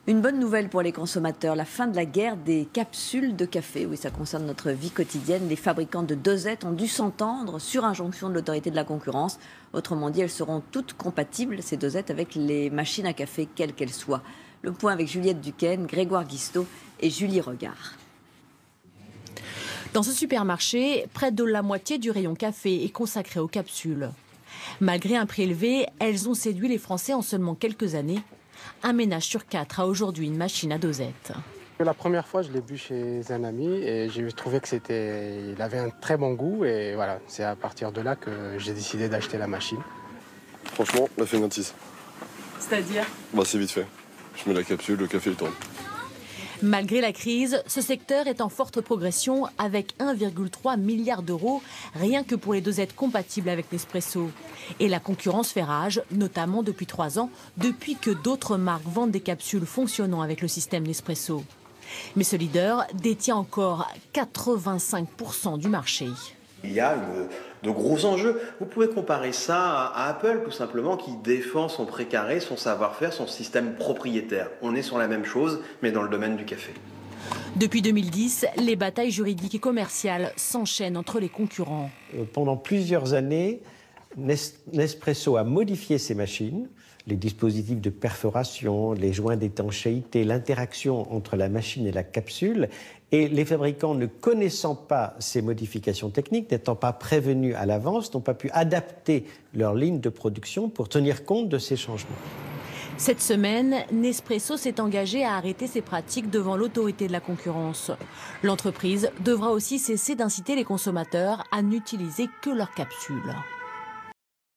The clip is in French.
Une bonne nouvelle pour les consommateurs, la fin de la guerre des capsules de café. Oui, ça concerne notre vie quotidienne. Les fabricants de dosettes ont dû s'entendre sur injonction de l'autorité de la concurrence. Autrement dit, elles seront toutes compatibles, ces dosettes, avec les machines à café, quelles qu'elles soient. Le point avec Juliette Duquesne, Grégoire Guisteau et Julie Regard. Dans ce supermarché, près de la moitié du rayon café est consacré aux capsules. Malgré un prix élevé, elles ont séduit les Français en seulement quelques années. Un ménage sur 4 a aujourd'hui une machine à dosette. La première fois, je l'ai bu chez un ami et j'ai trouvé il avait un très bon goût et voilà, c'est à partir de là que j'ai décidé d'acheter la machine. Franchement, la fainéantise. C'est-à-dire ? C'est vite fait. Je mets la capsule, le café il tombe. Malgré la crise, ce secteur est en forte progression avec 1,3 milliard d'euros rien que pour les dosettes compatibles avec Nespresso. Et la concurrence fait rage, notamment depuis 3 ans, depuis que d'autres marques vendent des capsules fonctionnant avec le système Nespresso. Mais ce leader détient encore 85% du marché. Il y a de gros enjeux. Vous pouvez comparer ça à Apple, tout simplement, qui défend son précaré, son savoir-faire, son système propriétaire. On est sur la même chose, mais dans le domaine du café. Depuis 2010, les batailles juridiques et commerciales s'enchaînent entre les concurrents. Pendant plusieurs années, Nespresso a modifié ses machines, les dispositifs de perforation, les joints d'étanchéité, l'interaction entre la machine et la capsule. Et les fabricants, ne connaissant pas ces modifications techniques, n'étant pas prévenus à l'avance, n'ont pas pu adapter leur ligne de production pour tenir compte de ces changements. Cette semaine, Nespresso s'est engagé à arrêter ses pratiques devant l'autorité de la concurrence. L'entreprise devra aussi cesser d'inciter les consommateurs à n'utiliser que leurs capsules.